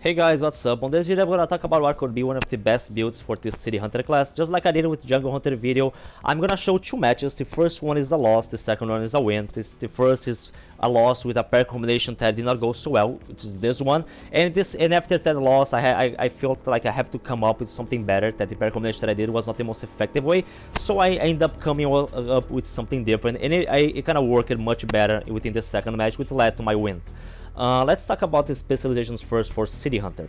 Hey guys, what's up? On this video I'm gonna talk about what could be one of the best builds for this City Hunter class. Just like I did with Jungle Hunter video, I'm gonna show two matches. The first one is a loss, the second one is a win. The first is a loss with a pair combination that did not go so well, which is this one. And after that loss, I felt like I have to come up with something better, that the pair combination that I did was not the most effective way. So I ended up coming up with something different, and it kind of worked much better within the second match, which led to my win. Let's talk about the specializations first for City Hunter.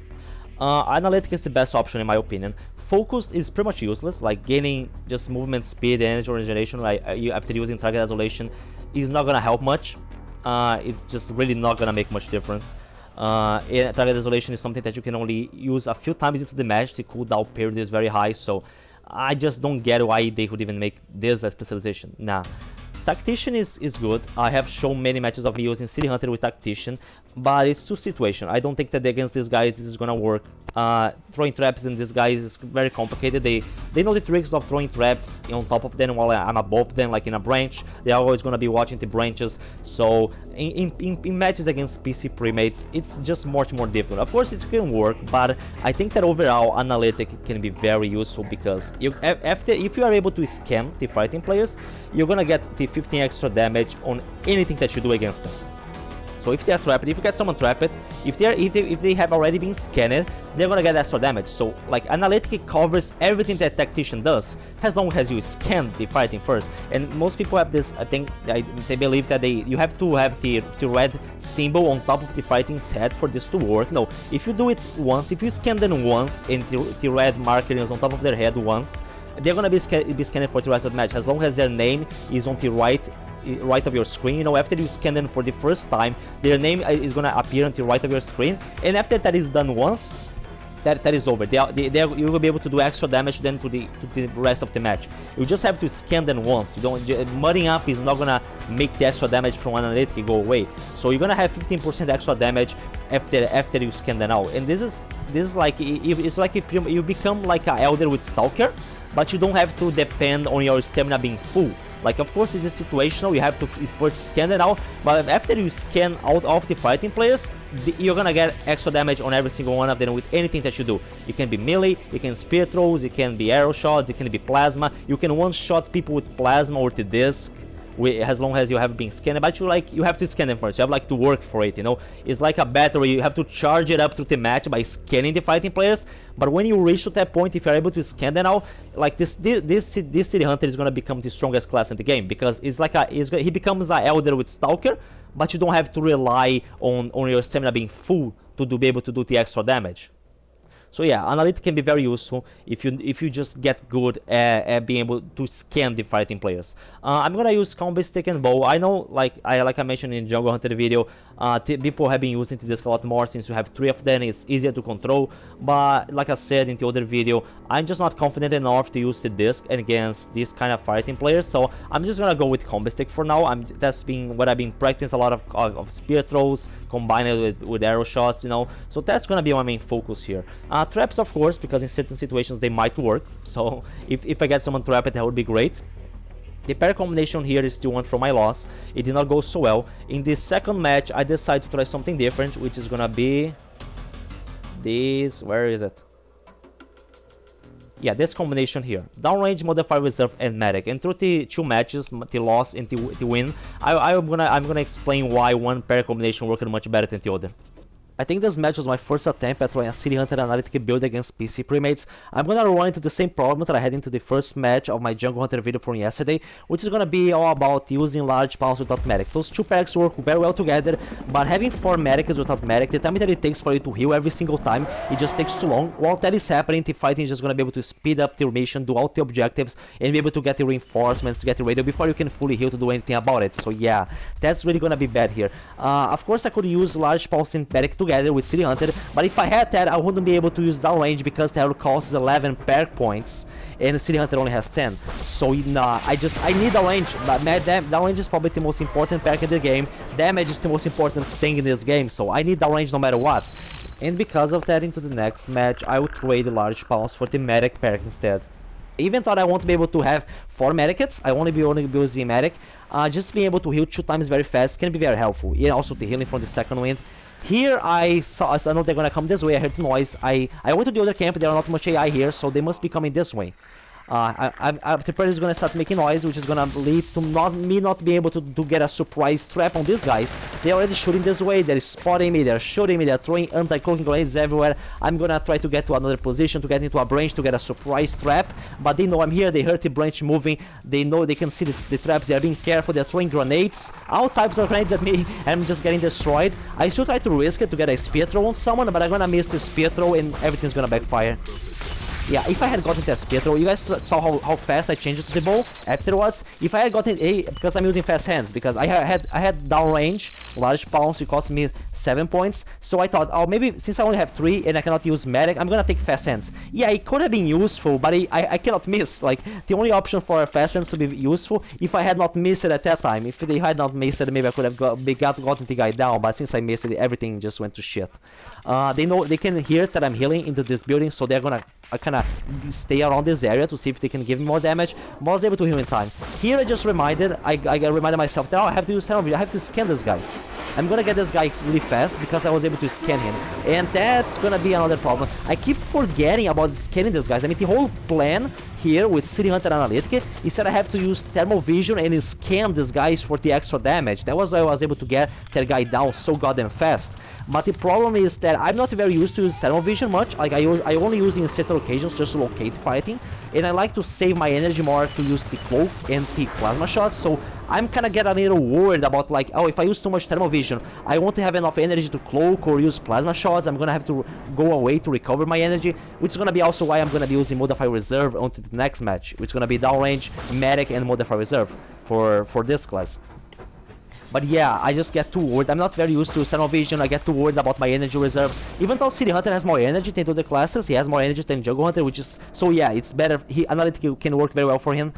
Analytic is the best option in my opinion. Focus is pretty much useless, like gaining just movement speed and energy regeneration after using target isolation is not gonna help much. It's just really not gonna make much difference. And target isolation is something that you can only use a few times into the match. The cooldown period is very high, so I just don't get why they could even make this a specialization. Nah. Tactician is good. I have shown many matches of me using City Hunter with Tactician, but it's too situational. I don't think that against these guys this is gonna work. Throwing traps in these guys is very complicated. They know the tricks of throwing traps on top of them while I'm above them, like in a branch. They're always gonna be watching the branches. So in matches against PC premates, it's just much more difficult. Of course, it can work, but I think that overall Analytic can be very useful because if you are able to scam the fighting players, you're gonna get the 15 extra damage on anything that you do against them. So if they are trapped, if you get someone trapped, if they have already been scanned, they're gonna get extra damage. So like Analytic covers everything that Tactician does, as long as you scan the fighting first. And most people have this, I think they believe that you have to have the red symbol on top of the fighting's head for this to work. No, if you do it once, if you scan them once and the red marker is on top of their head once, they're gonna be scanned for the rest of the match, as long as their name is on the right of your screen. You know, after you scan them for the first time, their name is gonna appear on the right of your screen, and after that is done once, that is over. You will be able to do extra damage then to the rest of the match. You just have to scan them once. You don't mudding up is not gonna make the extra damage from Analytic go away. So you're gonna have 15% extra damage after you scan them out. And this is like it's like if you become like an elder with Stalker, but you don't have to depend on your stamina being full. Like, of course, this is situational, you have to first scan it out, but after you scan out of the fighting players, you're gonna get extra damage on every single one of them with anything that you do. It can be melee, it can spear throws, it can be arrow shots, it can be plasma. You can one-shot people with plasma or the disc, as long as you have been scanned, but you have to scan them first. You have like to work for it, you know. It's like a battery. You have to charge it up through the match by scanning the fighting players. But when you reach to that point, if you're able to scan them out, like this City Hunter is gonna become the strongest class in the game, because it's like he becomes an elder with Stalker, but you don't have to rely on your stamina being full to be able to do the extra damage. So yeah, Analytic can be very useful if you just get good at being able to scan the fighting players. I'm gonna use combistick and bow. I know, like I mentioned in Jungle Hunter video, people have been using the disc a lot more since you have 3 of them. It's easier to control. But like I said in the other video, I'm just not confident enough to use the disc against these kind of fighting players. So I'm just gonna go with combistick for now. That's been what I've been practicing a lot of spear throws combined with arrow shots, you know. So that's gonna be my main focus here. Traps, of course, because in certain situations they might work. So if I get someone trapped, that would be great. The pair combination here is still one from my loss. It did not go so well. In the second match, I decided to try something different, which is gonna be this. Where is it? Yeah, this combination here: downrange, modifier, reserve, and medic. And through the 2 matches, the loss and the win, I'm gonna explain why one pair combination worked much better than the other. I think this match was my first attempt at trying a City Hunter Analytic build against PC premates. I'm gonna run into the same problem that I had into the first match of my Jungle Hunter video from yesterday, which is gonna be all about using large pulse without medic. Those 2 packs work very well together, but having 4 medics without medic, the time that it takes for you to heal every single time, it just takes too long. While that is happening, the fighting is just gonna be able to speed up the mission, do all the objectives, and be able to get the reinforcements, to get the radio before you can fully heal to do anything about it. So yeah, that's really gonna be bad here. Of course, I could use large pulse and medic together with City Hunter, but if I had that, I wouldn't be able to use downrange because that would cost 11 perk points, and City Hunter only has 10. So nah, I need downrange, but downrange is probably the most important perk in the game. Damage is the most important thing in this game, so I need downrange no matter what. And because of that, into the next match, I will trade the large pulse for the medic perk instead. Even thought I won't be able to have 4 medkits, I only be using medic. Just being able to heal 2 times very fast can be very helpful. And also the healing from the second wind. Here I know they're gonna come this way. I heard noise. I went to the other camp. There are not much AI here, so they must be coming this way. The predator is gonna start making noise, which is gonna lead to me not being able to get a surprise trap on these guys. They're already shooting this way. They're spotting me. They're shooting me. They're throwing anti-cloaking grenades everywhere. I'm gonna try to get to another position, to get into a branch, to get a surprise trap. But they know I'm here. They heard the branch moving. They know they can see the traps. They're being careful. They're throwing grenades, all types of grenades at me, and I'm just getting destroyed. I still try to risk it to get a spear throw on someone, but I'm gonna miss the spear throw and everything's gonna backfire. Yeah, if I had gotten that spear throw, you guys saw how fast I changed it to the bow afterwards. If I had gotten because I'm using fast hands, because I had downrange, large pounds, it cost me 7 points. So I thought, oh, maybe since I only have 3 and I cannot use medic, I'm gonna take fast hands. Yeah, it could have been useful, but I cannot miss. Like, the only option for fast hands to be useful, if I had not missed it at that time. If they had not missed it, maybe I could have gotten the guy down. But since I missed it, everything just went to shit. They can hear that I'm healing into this building, so they're gonna kind of stay around this area to see if they can give me more damage. But I was able to heal in time. Here I reminded myself that, oh, I have to use thermal. I have to scan this guy. I'm gonna get this guy really fast because I was able to scan him, and that's gonna be another problem. I keep forgetting about scanning this guy. I mean, the whole plan here with City Hunter Analytic is that I have to use thermal vision and scan these guys for the extra damage. That was why I was able to get that guy down so goddamn fast. But the problem is that I'm not very used to use thermal vision much. Like, I only use it in certain occasions just to locate fighting, and I like to save my energy more to use the cloak and the plasma shots. So I'm kind of getting a little worried about, like, oh, if I use too much thermal vision, I won't have enough energy to cloak or use plasma shots. I'm gonna have to go away to recover my energy, which is gonna be also why I'm gonna be using Modify Reserve onto the next match, which is gonna be downrange, medic, and Modify Reserve for this class. But yeah, I just get too worried. I'm not very used to thermal vision. I get too worried about my energy reserves. Even though City Hunter has more energy than other classes, he has more energy than Jungle Hunter, which is, so yeah, it's better. Analytic can work very well for him.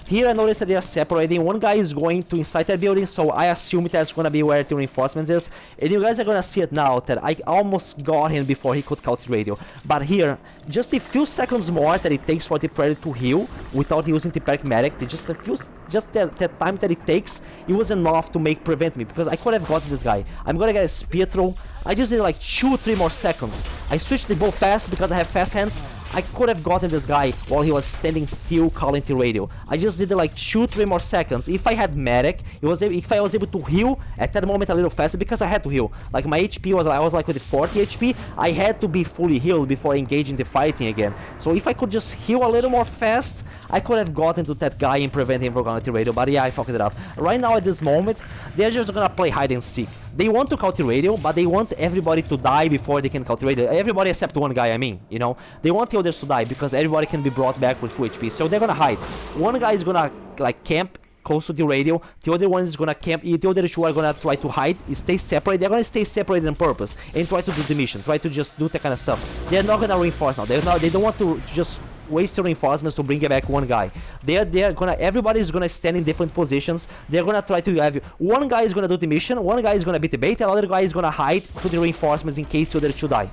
Here I noticed that they are separating. One guy is going to inside that building, so I assume that's gonna be where the reinforcements is. And you guys are gonna see it now that I almost got him before he could counter radio. But here, just a few seconds more that it takes for the predator to heal without using the pragmatic, just that time that it takes, it was enough to prevent me, because I could have gotten this guy. I'm gonna get a spear throw. I just need like 2-3 more seconds. I switched the bow fast because I have fast hands. I could have gotten this guy while he was standing still calling the radio. I just did like 2-3 more seconds. If I had medic, if I was able to heal at that moment a little faster, because I had to heal. Like, my HP I was like with 40 HP. I had to be fully healed before engaging the fighting again. So if I could just heal a little more fast, I could have gotten to that guy and prevent him from going to the radio. But yeah, I fucked it up. Right now at this moment, they're just gonna play hide and seek. They want to counter radio, but they want everybody to die before they can counter radio. Everybody except one guy, I mean, you know. They want the others to die because everybody can be brought back with full HP. So they're gonna hide. One guy is gonna like camp close to the radio. The other one is gonna camp. The other two are gonna try to hide, stay separate. They're gonna stay separated on purpose and try to do the mission, try to just do that kind of stuff. They're not gonna reinforce now. They don't want to just waste reinforcements to bring back one guy. Everybody is gonna stand in different positions. They're gonna try to have one guy is gonna do the mission, one guy is gonna beat the bait, another guy is gonna hide to the reinforcements in case the other two die.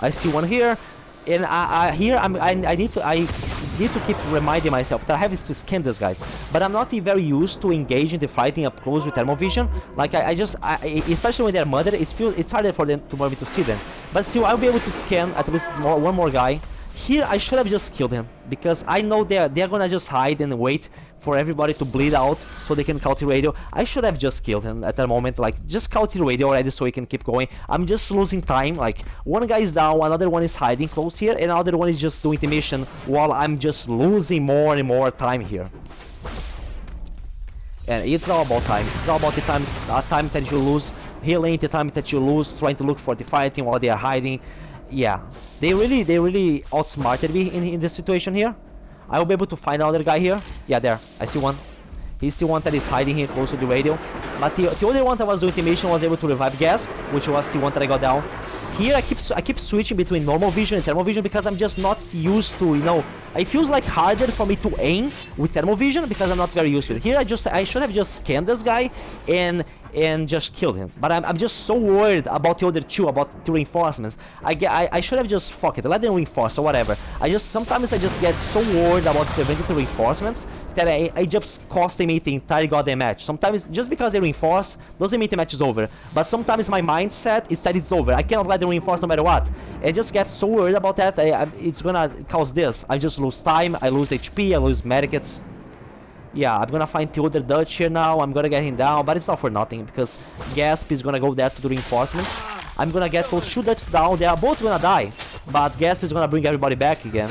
I see one here, and I need to keep reminding myself that I have to scan these guys. But I'm not very used to engaging the fighting up close with thermal vision. Like, especially when they're murdered, it's harder for me to see them. But still, I'll be able to scan at least one more guy. Here I should have just killed him, because I know they're gonna just hide and wait for everybody to bleed out so they can counter radio. I should have just killed him at that moment, like, just counter radio already so he can keep going. I'm just losing time. Like, one guy is down, another one is hiding close here, and another one is just doing the mission while I'm just losing more and more time here. And it's all about time. It's all about the time that you lose healing, the time that you lose trying to look for the fighting while they are hiding. Yeah, they really outsmarted me in this situation here. I will be able to find another guy here. Yeah, there, I see one. He's the one that is hiding here close to the radio. But the other one that was doing the mission was able to revive Gasp, which was the one that I got down. Here I keep switching between normal vision and thermal vision because I'm just not used to, you know, it feels like harder for me to aim with thermal vision because I'm not very used to it. Here I should have just scanned this guy and just killed him. But I'm just so worried about the other two, about the reinforcements. I should have just fuck it, let them reinforce or whatever. Sometimes I just get so worried about preventing the reinforcements that I just costing me the entire goddamn match. Sometimes just because they reinforce doesn't mean the match is over, but sometimes my mindset is that it's over. I cannot let them reinforce no matter what. I just get so worried about that. It's gonna cause this. I just lose time, I lose HP, I lose medkits. Yeah, I'm gonna find the other Dutch here now. I'm gonna get him down, but it's not for nothing because Gasp is gonna go there to do reinforcements. I'm gonna get those 2 Dutch down. They are both gonna die, but Gasp is gonna bring everybody back again.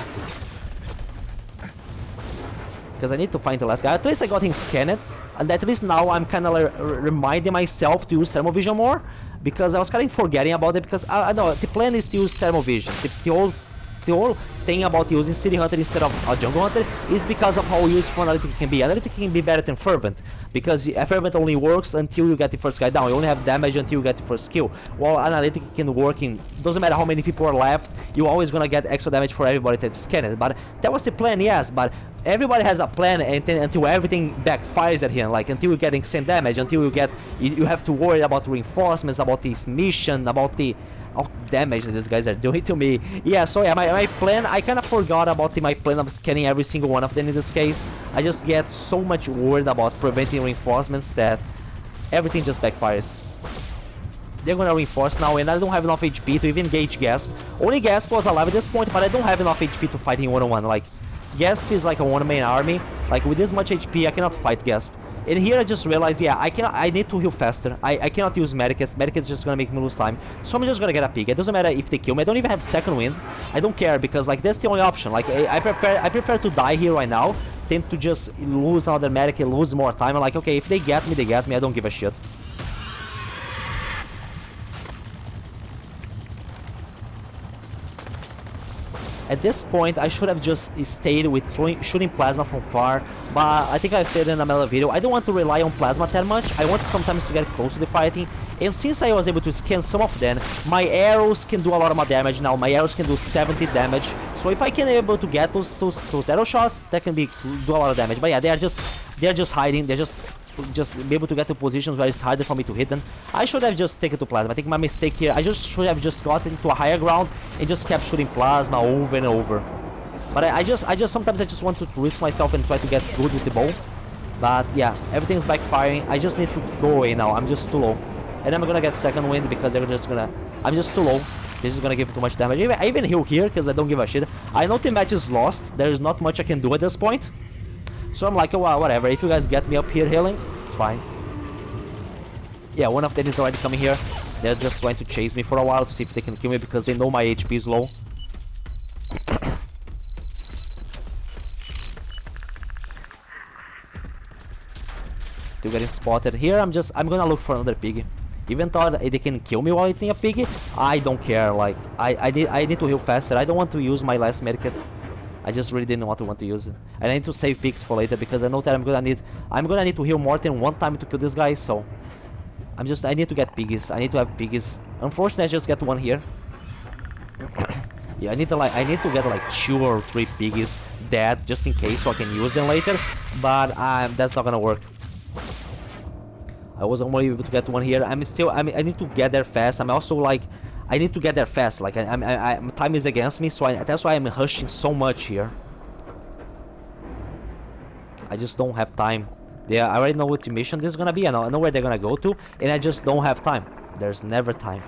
Because I need to find the last guy. At least I got him scanned, and at least now I'm kind of reminding myself to use thermal vision more, because I was kind of forgetting about it. Because I know the plan is to use thermal vision. The whole thing about using City Hunter instead of a Jungle Hunter is because of how useful Analytic can be. Analytic can be better than Fervent, because Fervent only works until you get the first guy down. You only have damage until you get the first kill. While Analytic can work in, it doesn't matter how many people are left, you're always gonna get extra damage for everybody that's scanned. But that was the plan, yes, but everybody has a plan until everything backfires at him, like until you're getting same damage, until you have to worry about reinforcements, about this mission, about the damage that these guys are doing to me. Yeah, so yeah, my plan, I kind of forgot about my plan of scanning every single one of them in this case. I just get so much worried about preventing reinforcements that everything just backfires. They're gonna reinforce now, and I don't have enough HP to even engage Gasp. Only Gasp was alive at this point, but I don't have enough HP to fight him one-on-one. Like, Gasp is like a one-man army. Like, with this much HP, I cannot fight Gasp. And here I just realized, yeah, I need to heal faster. I cannot use medkits. Medkits just gonna make me lose time. So I'm just gonna get a pig. It doesn't matter if they kill me. I don't even have second wind. I don't care, because like that's the only option. Like I prefer to die here right now than to just lose another medkit, lose more time. I'm like, okay, if they get me, they get me. I don't give a shit. At this point, I should have just stayed with shooting plasma from far, but I think I said in another video, I don't want to rely on plasma that much. I want sometimes to get close to the fighting, and since I was able to scan some of them, my arrows can do a lot of more damage now. My arrows can do 70 damage, so if I can able to get those arrow shots, that can do a lot of damage. But yeah, they are just hiding. They're just be able to get to positions where it's harder for me to hit them. I should have just taken to plasma. I think my mistake here, I just should have just gotten to a higher ground and just kept shooting plasma over and over. But I just sometimes I just want to risk myself and try to get good with the bow. But yeah, everything's backfiring. I just need to go away now. I'm just too low. And I'm gonna get second wind because they're just gonna, I'm just too low. This is gonna give too much damage. I even heal here because I don't give a shit. I know the match is lost. There's not much I can do at this point. So I'm like, oh, well, whatever, if you guys get me up here healing, it's fine. Yeah, one of them is already coming here. They're just trying to chase me for a while to see if they can kill me because they know my HP is low. Still getting spotted here. I'm gonna look for another pig. Even though they can kill me while eating a pig, I don't care. Like, I need to heal faster. I don't want to use my last medkit. I just really didn't want to use it, and I need to save pigs for later because I know that I'm gonna need to heal more than one time to kill this guy. So I need to get piggies. I need to have piggies. Unfortunately, I just get one here. Yeah, I need to get like 2 or 3 piggies dead just in case so I can use them later. But that's not gonna work. I was only able to get one here. I need to get there fast. I'm also like, I need to get there fast. Like time is against me, so that's why I'm rushing so much here. I just don't have time. Yeah, I already know what the mission this is gonna be. I know where they're gonna go to, and I just don't have time. There's never time,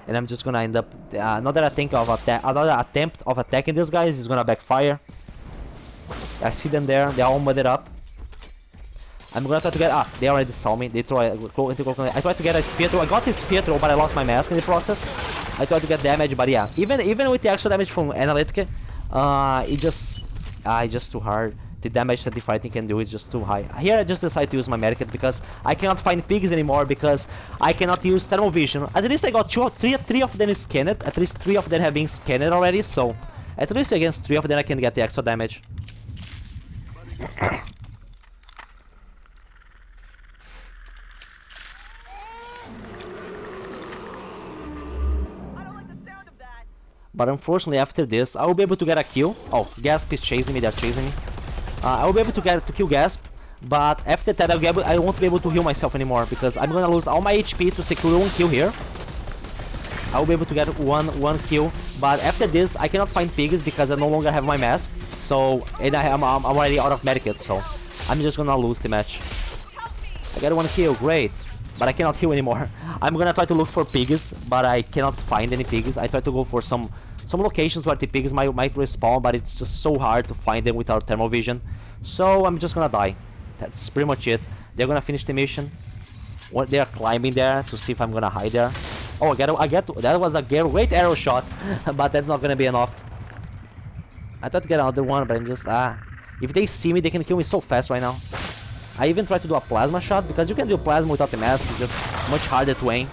and I'm just gonna end up. Another attempt of attacking these guys is gonna backfire. I see them there. They're all mudded up. I'm gonna try to get, they already saw me. I tried to get a spear throw. I got a spear throw, but I lost my mask in the process. I tried to get damage, but yeah, even with the extra damage from Analytic, it's just too hard. The damage that the fighting can do is just too high. Here I just decided to use my medkit because I cannot find pigs anymore because I cannot use thermal vision. At least I got 3 of them scanned. At least 3 of them have been scanned already, so at least against 3 of them I can get the extra damage. But unfortunately, after this, I will be able to get a kill. Oh, Gasp is chasing me. They're chasing me. I will be able to kill Gasp, but after that, I won't be able to heal myself anymore because I'm gonna lose all my HP to secure 1 kill here. I will be able to get one kill, but after this, I cannot find pigs because I no longer have my mask. So, and I'm already out of medkits. So, I'm just gonna lose the match. I got 1 kill, great. But I cannot heal anymore. I'm gonna try to look for pigs, but I cannot find any pigs. I try to go for some locations where the pigs might respawn, but it's just so hard to find them without thermal vision. So I'm just gonna die. That's pretty much it. They're gonna finish the mission. They are climbing there to see if I'm gonna hide there. Oh, that was a great arrow shot, but that's not gonna be enough. I tried to get another one, but I'm just if they see me, they can kill me so fast right now. I even tried to do a plasma shot, because you can do plasma without the mask, it's just much harder to aim.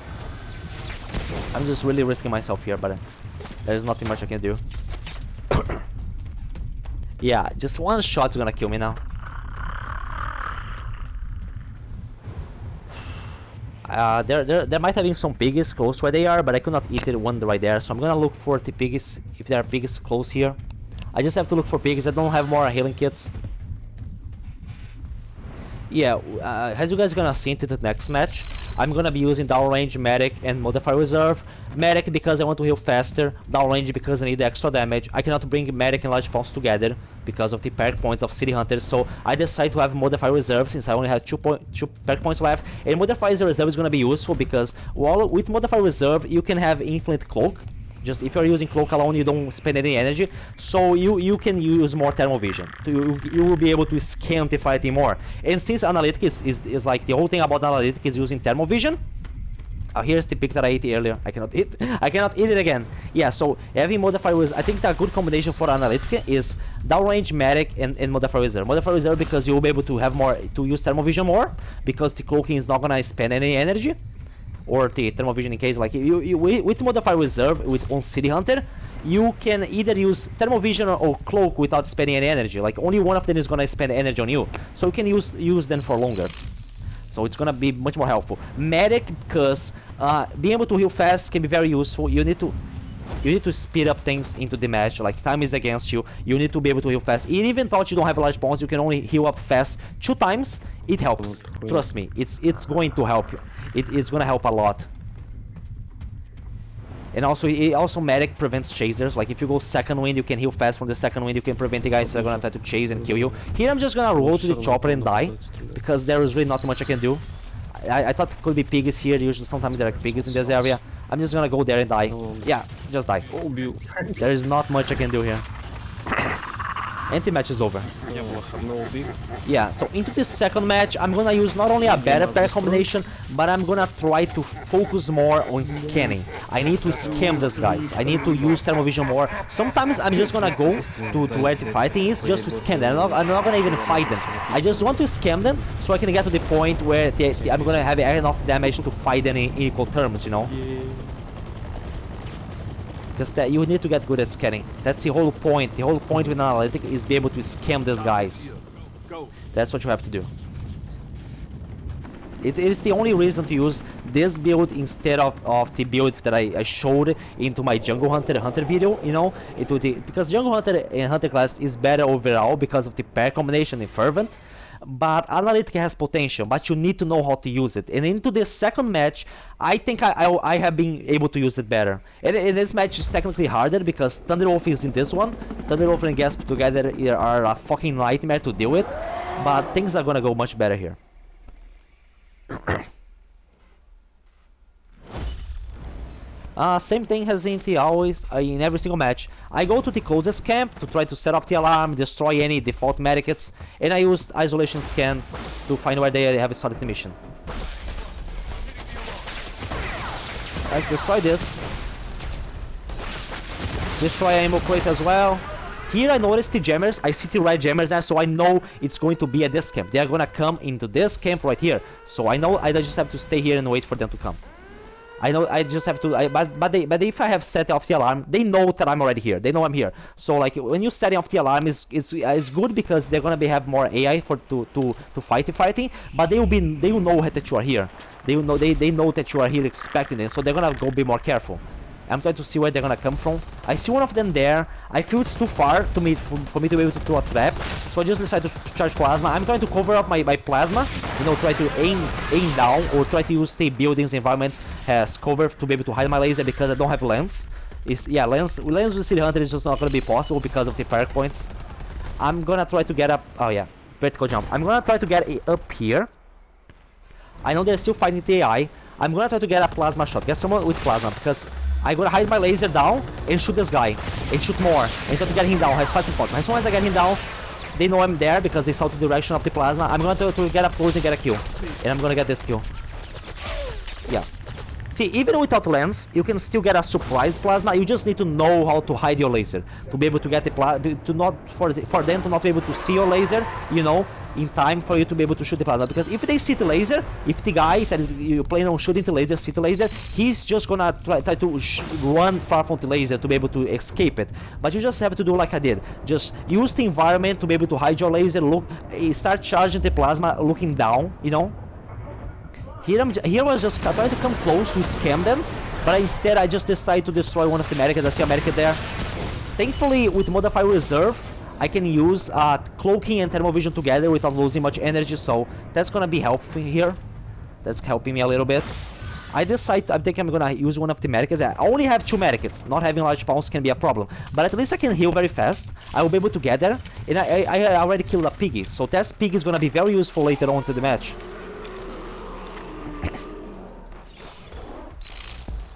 I'm just really risking myself here, but there's nothing much I can do. Yeah, just one shot's gonna kill me now. There might have been some piggies close where they are, but I could not eat it one right there, so I'm gonna look for the piggies, if there are piggies close here. I just have to look for piggies. I don't have more healing kits. Yeah, as you guys are gonna see into the next match, I'm gonna be using downrange, medic, and modifier reserve. Medic because I want to heal faster, downrange because I need extra damage. I cannot bring medic and large pulse together because of the perk points of City Hunters, so I decided to have modifier reserve since I only have 2 perk points left. And modifier reserve is gonna be useful because with modifier reserve you can have infinite cloak. Just if you're using cloak alone, you don't spend any energy, so you can use more thermal vision. You will be able to scan the fighting more. And since Analytic is like the whole thing about Analytic is using thermal vision. Here's the pick that I ate earlier. I cannot eat it again. Yeah, so having modifier reserve, I think that a good combination for Analytic is downrange, medic, and modifier reserve. Modifier reserve because you will be able to have more to use thermal vision more because the cloaking is not gonna spend any energy. Or the thermal vision in case like with modifier reserve on City Hunter, you can either use thermal vision or cloak without spending any energy. Like only one of them is gonna spend energy on you, so you can use them for longer. So it's gonna be much more helpful. Medic because being able to heal fast can be very useful. You need to speed up things into the match. Like time is against you. You need to be able to heal fast. Even though you don't have large bombs, you can only heal up fast 2 times. It helps. Trust me. It's going to help you. It's gonna help a lot. And also medic prevents chasers. Like if you go second wind, you can heal fast from the second wind. You can prevent the guys that are gonna try to chase and kill you. Here I'm just gonna roll to the chopper and die because there is really not much I can do. I thought it could be piggies here. Usually sometimes there are piggies in this area. I'm just gonna go there and die. Yeah, just die. There is not much I can do here. Anti-match is over. Yeah, so into this second match, I'm gonna use not only a better pair combination, but I'm gonna try to focus more on scanning. I need to scam these guys. I need to use thermal vision more. Sometimes I'm just gonna go to where the fighting is just to scan them. I'm not gonna even fight them. I just want to scam them so I can get to the point where I'm gonna have enough damage to fight them in equal terms, you know? Because you need to get good at scanning. That's the whole point. The whole point with Analytic is be able to scam these guys. That's what you have to do. It is the only reason to use this build instead of the build that I showed into my Jungle Hunter video, you know, because Jungle Hunter and Hunter class is better overall because of the pair combination in Fervent. But Analytic has potential, but you need to know how to use it. And into this second match, I think I have been able to use it better. And this match is technically harder because Thunderwolf is in this one. Thunderwolf and Gasp together are a fucking nightmare to deal with. But things are gonna go much better here. Same thing as in in every single match. I go to the closest camp to try to set off the alarm, destroy any default medkits, and I use isolation scan to find where they have started the mission. Guys, destroy this. Destroy ammo crate as well. Here I notice the jammers. I see the red jammers there, so I know it's going to be at this camp. They are gonna come into this camp right here. So I know I just have to stay here and wait for them to come. I know I just have to, but if I have set off the alarm, they know that I'm already here. They know I'm here. So like when you setting off the alarm, it's good because they're gonna have more AI to fight the fighting. But they will know that you are here. They will know they know that you are here expecting it. So they're gonna go be more careful. I'm trying to see where they're gonna come from. I see one of them there. I feel it's too far for me to be able to throw a trap. So I just decided to charge plasma. I'm trying to cover up my plasma. You know, try to aim down or try to use the buildings environments as cover to be able to hide my laser because I don't have lens. Lens with City Hunter is just not gonna be possible because of the fire points. I'm gonna try to get up. Oh yeah, vertical jump. I'm gonna try to get it up here. I know they're still fighting the AI. I'm gonna try to get a plasma shot, get someone with plasma, because I'm gonna hide my laser down and shoot this guy, and shoot more, and try to get him down. Has 5 spots. As soon as I get him down, they know I'm there because they saw the direction of the plasma. I'm gonna try to get up close and get a kill, and I'm gonna get this kill. Yeah. See, even without lens, you can still get a surprise plasma. You just need to know how to hide your laser to be able to get the for them to not be able to see your laser, you know, in time for you to be able to shoot the plasma. Because if they see the laser, if the guy that is you planning on shooting the laser see the laser, he's just gonna try to run far from the laser to be able to escape it. But you just have to do like I did. Just use the environment to be able to hide your laser. Look, start charging the plasma, looking down, you know. Here I was just trying to come close to scam them, but instead I just decided to destroy one of the medkits. I see a medkit there. Thankfully, with Modify Reserve, I can use cloaking and thermal vision together without losing much energy, so that's gonna be helpful here. That's helping me a little bit. I think I'm gonna use one of the medkits. I only have 2 medkits. Not having large pulse can be a problem, but at least I can heal very fast. I will be able to get there, and I already killed a piggy, so that pig is gonna be very useful later on to the match.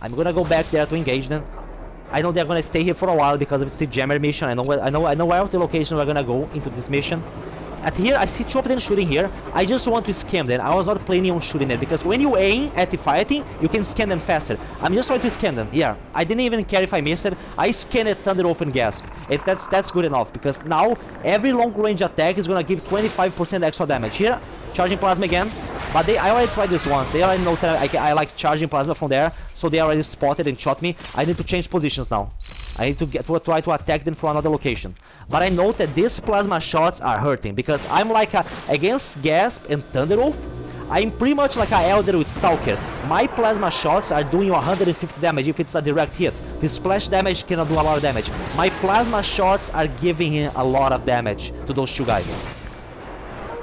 I'm gonna go back there to engage them. I know they're gonna stay here for a while because it's the jammer mission. I know where of the location we're gonna go into this mission. At here, I see 2 of them shooting here. I just want to scam them. I was not planning on shooting them because when you aim at the fighting, you can scan them faster. I'm just trying to scan them. Yeah, I didn't even care if I missed it. I scanned Thunder Off and Gasp. That's good enough because now every long range attack is gonna give 25% extra damage. Here, charging plasma again. But I already tried this once. They already know that I like charging plasma from there, so they already spotted and shot me. I need to change positions now. I need to try to attack them from another location. But I know that these plasma shots are hurting because I'm like against Gasp and Thunder Wolf. I'm pretty much like an Elder with Stalker. My plasma shots are doing 150 damage if it's a direct hit. The splash damage cannot do a lot of damage. My plasma shots are giving him a lot of damage to those 2 guys.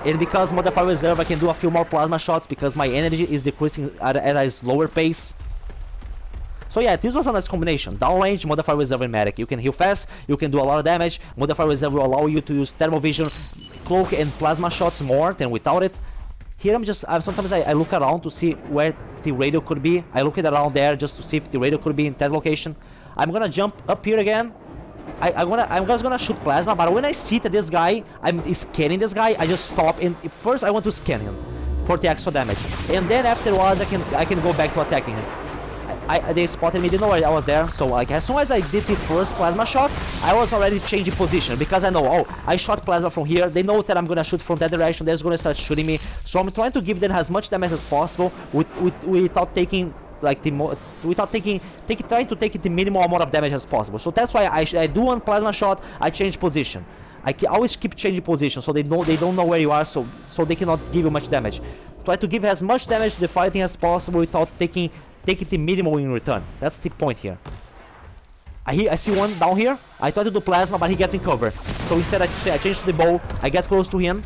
And because Modify Reserve, I can do a few more plasma shots because my energy is decreasing at a slower pace. So yeah, this was a nice combination. Downrange, Modify Reserve, and Medic. You can heal fast, you can do a lot of damage. Modify Reserve will allow you to use thermal vision, cloak, and plasma shots more than without it. Here sometimes I look around to see where the radio could be. I look around there just to see if the radio could be in that location. I'm gonna jump up here again. I'm just gonna shoot plasma, but when I see that this guy, I'm scanning this guy, I just stop, and first I want to scan him for the extra damage, and then afterwards I can go back to attacking him. They spotted me, they know I was there, so like as soon as I did the first plasma shot, I was already changing position because I know, oh, I shot plasma from here. They know that I'm gonna shoot from that direction. They're gonna start shooting me, so I'm trying to give them as much damage as possible without taking like trying to take the minimal amount of damage as possible. So that's why I do one plasma shot, I change position. I always keep changing position so they don't know where you are, so they cannot give you much damage. Try to give as much damage to the fighting as possible without taking the minimal in return. That's the point here. I see one down here. I try to do plasma, but he gets in cover. So instead I change to the bow. I get close to him.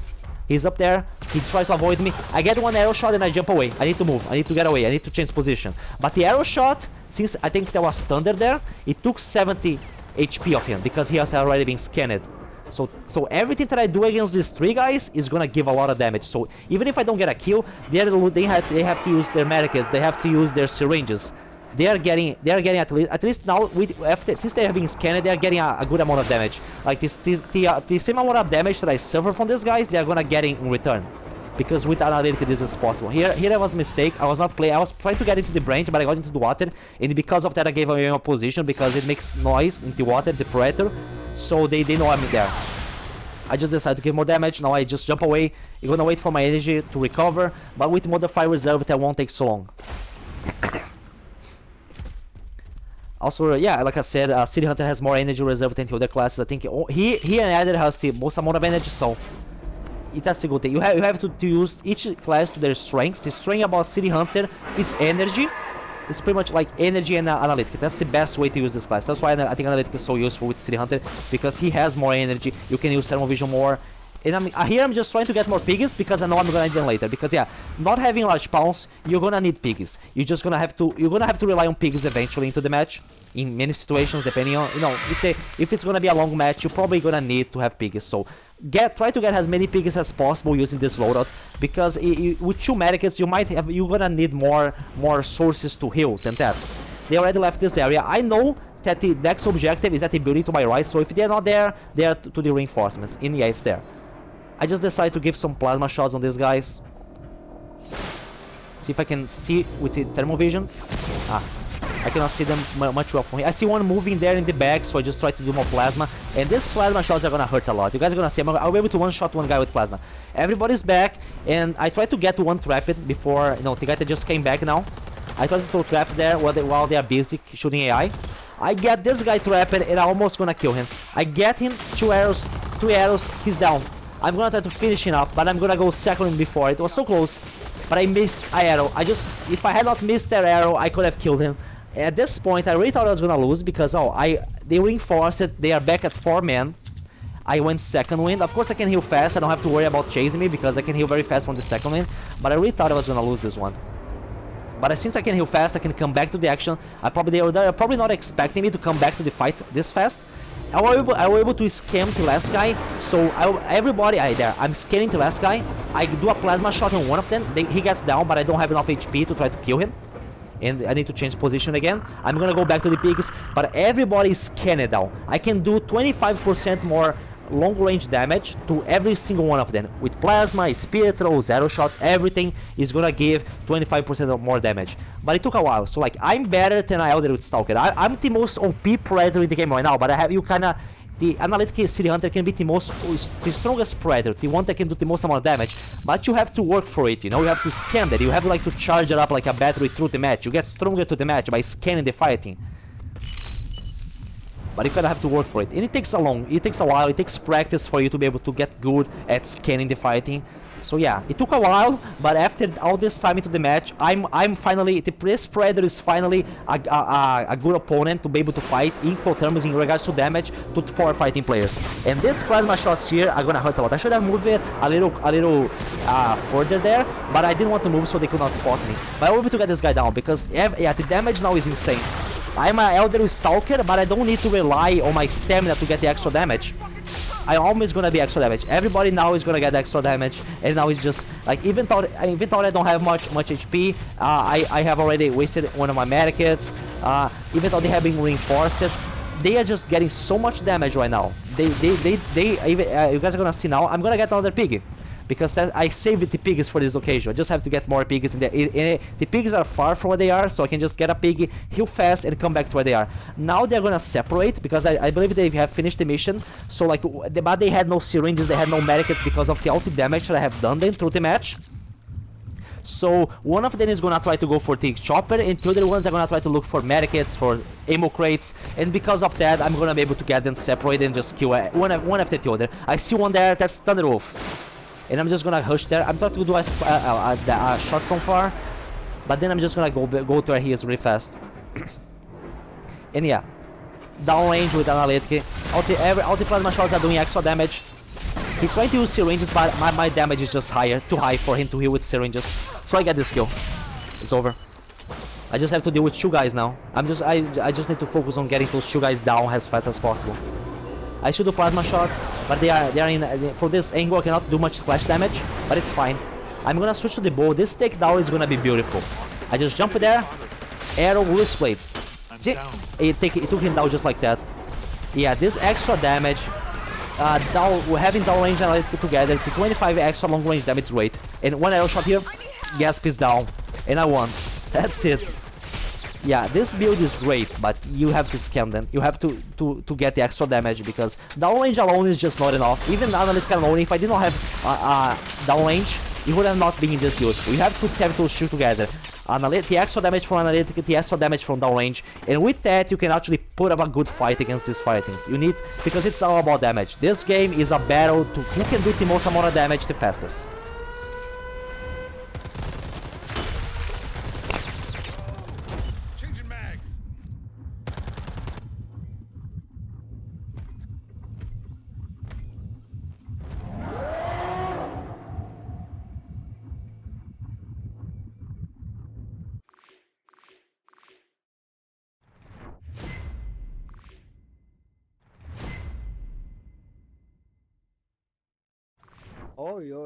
He's up there. He tries to avoid me. I get one arrow shot and I jump away. I need to move. I need to get away. I need to change position. But the arrow shot, since I think there was thunder there, it took 70 HP of him because he has already been scanned. So everything that I do against these 3 guys is gonna give a lot of damage. So even if I don't get a kill, they have to use their medkits. They have to use their syringes. They are getting at least now since they have been scanned, they are getting a good amount of damage. Like the same amount of damage that I suffer from these guys, they are gonna get in return. Because with Analytic this is possible. Here I was a mistake. I was trying to get into the branch, but I got into the water, and because of that I gave away my position because it makes noise in the water, the predator. So they know I'm there. I just decided to give more damage. Now I just jump away. You're gonna wait for my energy to recover, but with Modify Reserve that won't take so long. Also, yeah, like I said, City Hunter has more energy reserve than the other classes. I think he and Adder has the most amount of energy, so that's the good thing. You have to use each class to their strengths. The strength about City Hunter is energy. It's pretty much like energy and Analytic. That's the best way to use this class. That's why I think Analytic is so useful with City Hunter, because he has more energy. You can use thermal vision more. And here I'm just trying to get more piggies because I know I'm gonna need them later. Because yeah, not having large pounds, you're gonna need piggies. You're gonna have to rely on piggies eventually into the match. in many situations, depending on, you know, if it's gonna be a long match, you're probably gonna need to have piggies. So try to get as many piggies as possible using this loadout, because with 2 medkits you're gonna need more sources to heal than that. They already left this area. I know that the next objective is at the building to my right, so if they're not there, they are to the reinforcements. And yeah, it's there. I just decided to give some plasma shots on these guys. See if I can see with the thermal vision. I cannot see them much well from here. I see one moving there in the back, so I just try to do more plasma. And these plasma shots are gonna hurt a lot. You guys are gonna see. I'll be able to one-shot one guy with plasma. Everybody's back, and I tried to get one trapped before, you know, the guy that just came back now. I tried to throw traps there while they are busy shooting AI. I get this guy trapped, and I'm almost gonna kill him. I get him, 2 arrows, 3 arrows, he's down. I'm gonna try to finish him up, but I'm gonna go second before. It was so close, but I missed an arrow. If I had not missed that arrow, I could have killed him. At this point, I really thought I was gonna lose because they reinforced it. They are back at 4 men. I went second wind. Of course, I can heal fast. I don't have to worry about chasing me because I can heal very fast from the second wind. But I really thought I was gonna lose this one. But since I can heal fast, I can come back to the action. They were probably not expecting me to come back to the fight this fast. I was able to scam the last guy. So I'm scanning the last guy. I do a plasma shot on one of them. He gets down, but I don't have enough HP to try to kill him. And I need to change position again. I'm gonna go back to the pigs, but everybody is scanned down. I can do 25% more long range damage to every single one of them. With plasma, spirit throws, arrow shots, everything is gonna give 25% more damage. But it took a while, so like I'm better than I Elder with Stalker. I'm the most OP Predator in the game right now, but the Analytic City Hunter can be the strongest Predator, the one that can do the most amount of damage. But you have to work for it, you know, you have to scan that, you have like to charge it up like a battery through the match. You get stronger to the match by scanning the fighting. But you kind of have to work for it, and it takes a while, it takes practice for you to be able to get good at scanning the fighting. So yeah, it took a while, but after all this time into the match, I'm finally, this Predator is finally a good opponent to be able to fight equal terms in regards to damage to 4 fighting players. And these plasma shots here are gonna hurt a lot. I should have moved it a little further there, but I didn't want to move so they could not spot me. But I was able to get this guy down because yeah, the damage now is insane. I'm an Elder Stalker, but I don't need to rely on my stamina to get the extra damage. I'm always gonna be extra damage. Everybody now is gonna get extra damage, and now it's just like even though I don't have much HP, I have already wasted one of my medkits. Even though they have been reinforced, they are just getting so much damage right now. You guys are gonna see now. I'm gonna get another pig. Because I saved the pigs for this occasion. I just have to get more pigs in there. The pigs are far from where they are, so I can just get a pig, heal fast, and come back to where they are. Now they're gonna separate because I believe they have finished the mission. So like, but they had no syringes, they had no medkits because of the ulti damage that I have done them through the match. So one of them is gonna try to go for the chopper, and the other ones are gonna try to look for medkits, for ammo crates, and because of that, I'm gonna be able to get them separated and just kill one after the other. I see one there. That's Thunderwolf. And I'm just gonna hush there. I'm trying to do a shot from far, but then I'm just gonna go to where he is really fast. And yeah, downrange with Analytic. All the plasma shots are doing extra damage. He's trying to use syringes, but my damage is just too high for him to heal with syringes. So I get this kill. It's over. I just have to deal with 2 guys now. I just need to focus on getting those 2 guys down as fast as possible. I should do plasma shots, but they are in for this angle I cannot do much splash damage, but it's fine. I'm gonna switch to the bow. This takedown is gonna be beautiful. I just jump there, arrow, wrist blades. See? It took him down just like that. Yeah, this extra damage, having downrange and Analytic together, the 25 extra long range damage rate, and 1 arrow shot here, Gasp is down, and I won. That's it. Yeah, this build is great, but you have to scam them. You have to get the extra damage because downrange alone is just not enough. Even Analytic alone, if I did not have downrange, it would have not been in this build. You have to have those 2 together. The extra damage from Analytic, the extra damage from downrange, and with that you can actually put up a good fight against these fightings. You need, because it's all about damage. This game is a battle to who can do the most amount of damage the fastest. Oi, oi.